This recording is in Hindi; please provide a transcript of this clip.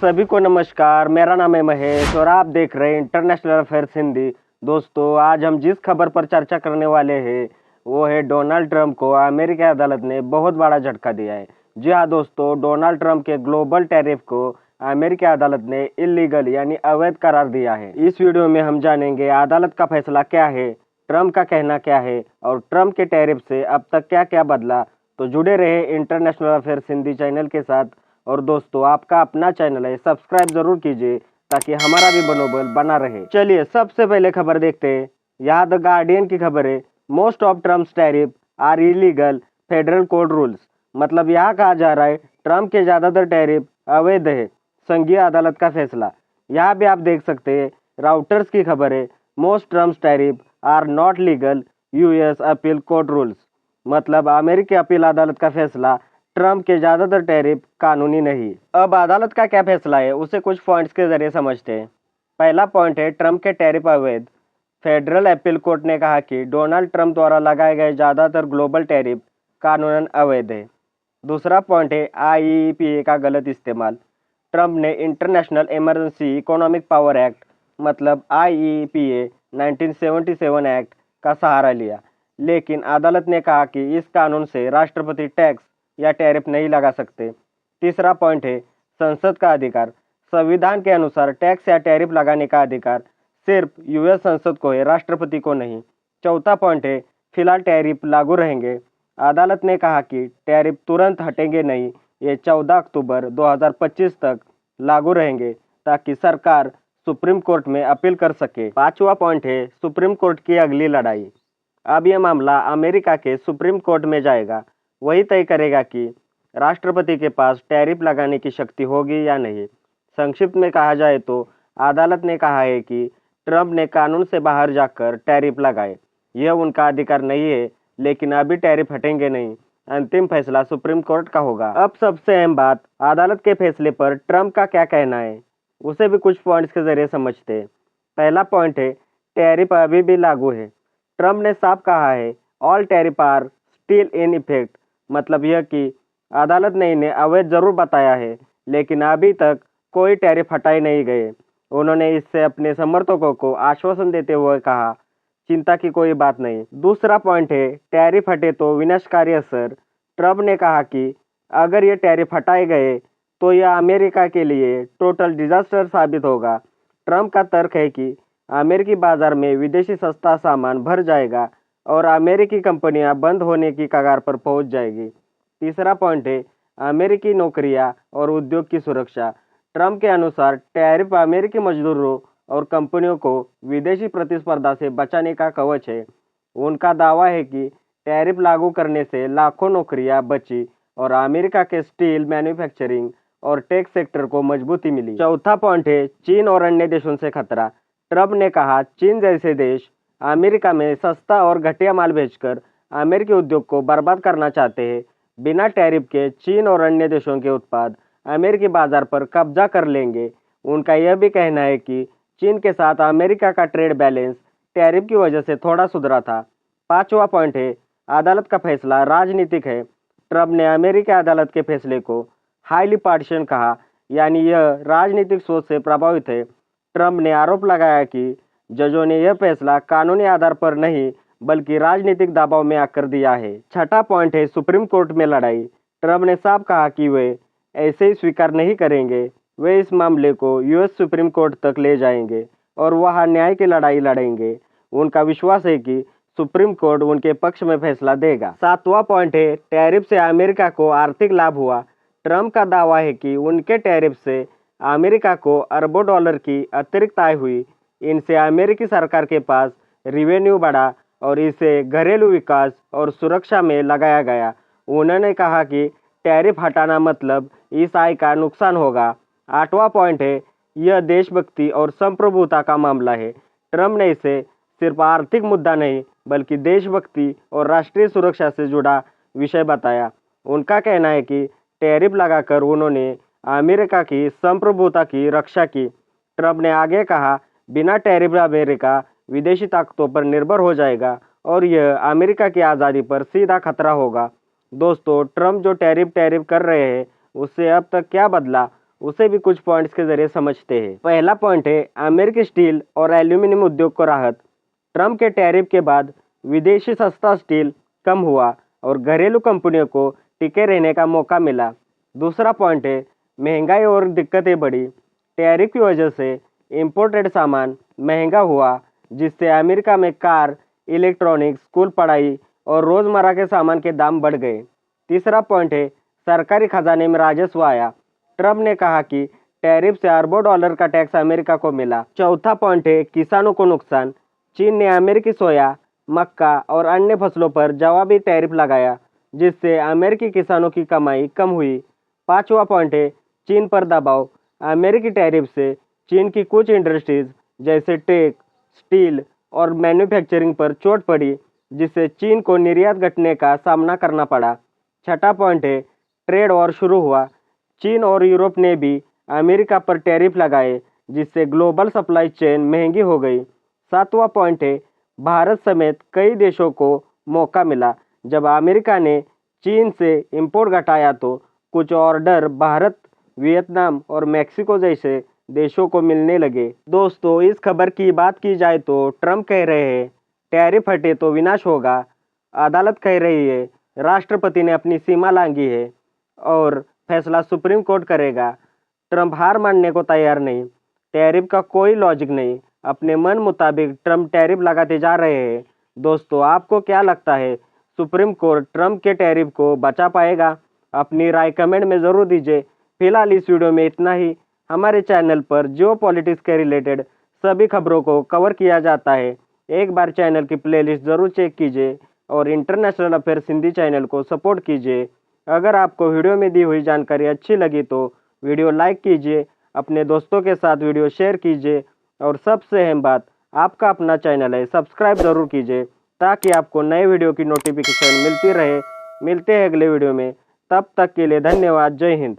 सभी को नमस्कार। मेरा नाम है महेश और आप देख रहे हैं इंटरनेशनल अफेयर्स हिंदी। दोस्तों, आज हम जिस खबर पर चर्चा करने वाले हैं वो है डोनाल्ड ट्रंप को अमेरिकी अदालत ने बहुत बड़ा झटका दिया है। जी हाँ दोस्तों, डोनाल्ड ट्रंप के ग्लोबल टैरिफ को अमेरिकी अदालत ने इलीगल यानी अवैध करार दिया है। इस वीडियो में हम जानेंगे अदालत का फैसला क्या है, ट्रंप का कहना क्या है और ट्रंप के टैरिफ से अब तक क्या क्या बदला। तो जुड़े रहे इंटरनेशनल अफेयर्स हिंदी चैनल के साथ। और दोस्तों, आपका अपना चैनल है, सब्सक्राइब जरूर कीजिए ताकि हमारा भी मनोबल बना रहे। चलिए सबसे पहले खबर देखते हैं। यहाँ द गार्डियन की खबर है, most of Trump's tariff are illegal, federal court rules. मतलब यहाँ कहा जा रहा है ट्रंप के ज्यादातर टैरिफ अवैध है, संघीय अदालत का फैसला। यहाँ भी आप देख सकते हैं राउटर्स की खबर है, most Trump's tariff are not legal, US appeal court rules. मतलब अमेरिकी अपील अदालत का फैसला, ट्रंप के ज्यादातर टैरिफ कानूनी नहीं। अब अदालत का क्या फैसला है उसे कुछ पॉइंट्स के जरिए समझते हैं। पहला पॉइंट है ट्रंप के टैरिफ अवैध। फेडरल अपील कोर्ट ने कहा कि डोनाल्ड ट्रंप द्वारा लगाए गए ज्यादातर ग्लोबल टैरिफ कानूनन अवैध है। दूसरा पॉइंट है आईईपीए का गलत इस्तेमाल। ट्रंप ने international emergency economic power act मतलब आईईपीए 1977 एक्ट का सहारा लिया, लेकिन अदालत ने कहा कि इस कानून से राष्ट्रपति टैक्स या टैरिफ नहीं लगा सकते। तीसरा पॉइंट है संसद का अधिकार। संविधान के अनुसार टैक्स या टैरिफ लगाने का अधिकार सिर्फ यूएस संसद को है, राष्ट्रपति को नहीं। चौथा पॉइंट है फिलहाल टैरिफ लागू रहेंगे। अदालत ने कहा कि टैरिफ तुरंत हटेंगे नहीं, ये 14 अक्टूबर 2025 तक लागू रहेंगे ताकि सरकार सुप्रीम कोर्ट में अपील कर सके। पांचवा पॉइंट है सुप्रीम कोर्ट की अगली लड़ाई। अब यह मामला अमेरिका के सुप्रीम कोर्ट में जाएगा, वही तय करेगा कि राष्ट्रपति के पास टैरिफ लगाने की शक्ति होगी या नहीं। संक्षिप्त में कहा जाए तो अदालत ने कहा है कि ट्रंप ने कानून से बाहर जाकर टैरिफ लगाए, यह उनका अधिकार नहीं है, लेकिन अभी टैरिफ हटेंगे नहीं। अंतिम फैसला सुप्रीम कोर्ट का होगा। अब सबसे अहम बात, अदालत के फैसले पर ट्रंप का क्या कहना है उसे भी कुछ पॉइंट्स के जरिए समझते हैं। पहला पॉइंट है टैरिफ अभी भी लागू है। ट्रंप ने साफ कहा है all tariff are still in effect. मतलब यह कि अदालत ने इन्हें अवैध जरूर बताया है, लेकिन अभी तक कोई टैरिफ हटाए नहीं गए। उन्होंने इससे अपने समर्थकों को आश्वासन देते हुए कहा चिंता की कोई बात नहीं। दूसरा पॉइंट है टैरिफ हटे तो विनाशकारी असर। ट्रंप ने कहा कि अगर ये टैरिफ हटाए गए तो यह अमेरिका के लिए टोटल डिजास्टर साबित होगा। ट्रंप का तर्क है कि अमेरिकी बाजार में विदेशी सस्ता सामान भर जाएगा और अमेरिकी कंपनियां बंद होने की कगार पर पहुंच जाएगी। तीसरा पॉइंट है अमेरिकी नौकरियां और उद्योग की सुरक्षा। ट्रंप के अनुसार टैरिफ अमेरिकी मजदूरों और कंपनियों को विदेशी प्रतिस्पर्धा से बचाने का कवच है। उनका दावा है कि टैरिफ लागू करने से लाखों नौकरियां बची और अमेरिका के स्टील मैन्युफैक्चरिंग और टेक सेक्टर को मजबूती मिली। चौथा पॉइंट है चीन और अन्य देशों से खतरा। ट्रंप ने कहा चीन जैसे देश अमेरिका में सस्ता और घटिया माल भेजकर अमेरिकी उद्योग को बर्बाद करना चाहते हैं। बिना टैरिफ के चीन और अन्य देशों के उत्पाद अमेरिकी बाजार पर कब्जा कर लेंगे। उनका यह भी कहना है कि चीन के साथ अमेरिका का ट्रेड बैलेंस टैरिफ की वजह से थोड़ा सुधरा था। पांचवा पॉइंट है अदालत का फैसला राजनीतिक है। ट्रंप ने अमेरिकी अदालत के फैसले को हाईली पार्टिशन कहा, यानी यह राजनीतिक सोच से प्रभावित है। ट्रंप ने आरोप लगाया कि जजों ने यह फैसला कानूनी आधार पर नहीं बल्कि राजनीतिक दबाव में आकर दिया है। छठा पॉइंट है सुप्रीम कोर्ट में लड़ाई। ट्रंप ने साफ कहा कि वे ऐसे ही स्वीकार नहीं करेंगे, वे इस मामले को यूएस सुप्रीम कोर्ट तक ले जाएंगे और वहां न्याय की लड़ाई लड़ेंगे। उनका विश्वास है कि सुप्रीम कोर्ट उनके पक्ष में फैसला देगा। सातवां पॉइंट है टैरिफ से अमेरिका को आर्थिक लाभ हुआ। ट्रंप का दावा है कि उनके टैरिफ से अमेरिका को अरबों डॉलर की अतिरिक्त आय हुई। इनसे अमेरिकी सरकार के पास रिवेन्यू बढ़ा और इसे घरेलू विकास और सुरक्षा में लगाया गया। उन्होंने कहा कि टैरिफ हटाना मतलब इस आय का नुकसान होगा। आठवां पॉइंट है यह देशभक्ति और संप्रभुता का मामला है। ट्रंप ने इसे सिर्फ आर्थिक मुद्दा नहीं बल्कि देशभक्ति और राष्ट्रीय सुरक्षा से जुड़ा विषय बताया। उनका कहना है कि टैरिफ लगाकर उन्होंने अमेरिका की संप्रभुता की रक्षा की। ट्रंप ने आगे कहा बिना टैरिफ अमेरिका विदेशी ताकतों पर निर्भर हो जाएगा और यह अमेरिका की आज़ादी पर सीधा खतरा होगा। दोस्तों, ट्रंप जो टैरिफ कर रहे हैं उससे अब तक क्या बदला उसे भी कुछ पॉइंट्स के जरिए समझते हैं। पहला पॉइंट है अमेरिकी स्टील और एल्यूमिनियम उद्योग को राहत। ट्रम्प के टैरिफ के बाद विदेशी सस्ता स्टील कम हुआ और घरेलू कंपनियों को टिके रहने का मौका मिला। दूसरा पॉइंट है महंगाई और दिक्कतें बढ़ी। टैरिफ की वजह से इम्पोर्टेड सामान महंगा हुआ, जिससे अमेरिका में कार, इलेक्ट्रॉनिक्स, स्कूल पढ़ाई और रोज़मर्रा के सामान के दाम बढ़ गए। तीसरा पॉइंट है सरकारी खजाने में राजस्व आया। ट्रम्प ने कहा कि टैरिफ से अरबों डॉलर का टैक्स अमेरिका को मिला। चौथा पॉइंट है किसानों को नुकसान। चीन ने अमेरिकी सोया, मक्का और अन्य फसलों पर जवाबी टैरिफ लगाया, जिससे अमेरिकी किसानों की कमाई कम हुई। पांचवा पॉइंट है चीन पर दबाव। अमेरिकी टैरिफ से चीन की कुछ इंडस्ट्रीज जैसे टेक, स्टील और मैन्युफैक्चरिंग पर चोट पड़ी, जिससे चीन को निर्यात घटने का सामना करना पड़ा। छठा पॉइंट है ट्रेड वॉर शुरू हुआ। चीन और यूरोप ने भी अमेरिका पर टैरिफ लगाए, जिससे ग्लोबल सप्लाई चेन महंगी हो गई। सातवां पॉइंट है भारत समेत कई देशों को मौका मिला। जब अमेरिका ने चीन से इंपोर्ट घटाया तो कुछ ऑर्डर भारत, वियतनाम और मैक्सिको जैसे देशों को मिलने लगे। दोस्तों, इस खबर की बात की जाए तो ट्रम्प कह रहे हैं टैरिफ हटे तो विनाश होगा। अदालत कह रही है राष्ट्रपति ने अपनी सीमा लांघी है और फैसला सुप्रीम कोर्ट करेगा। ट्रम्प हार मानने को तैयार नहीं। टैरिफ का कोई लॉजिक नहीं। अपने मन मुताबिक ट्रम्प टैरिफ लगाते जा रहे हैं। दोस्तों, आपको क्या लगता है सुप्रीम कोर्ट ट्रम्प के टैरिफ को बचा पाएगा? अपनी राय कमेंट में ज़रूर दीजिए। फिलहाल इस वीडियो में इतना ही। हमारे चैनल पर जियो पॉलिटिक्स के रिलेटेड सभी खबरों को कवर किया जाता है। एक बार चैनल की प्लेलिस्ट ज़रूर चेक कीजिए और इंटरनेशनल अफेयर्स हिंदी चैनल को सपोर्ट कीजिए। अगर आपको वीडियो में दी हुई जानकारी अच्छी लगी तो वीडियो लाइक कीजिए, अपने दोस्तों के साथ वीडियो शेयर कीजिए और सबसे अहम बात, आपका अपना चैनल है, सब्सक्राइब ज़रूर कीजिए ताकि आपको नए वीडियो की नोटिफिकेशन मिलती रहे। मिलते हैं अगले वीडियो में, तब तक के लिए धन्यवाद। जय हिंद।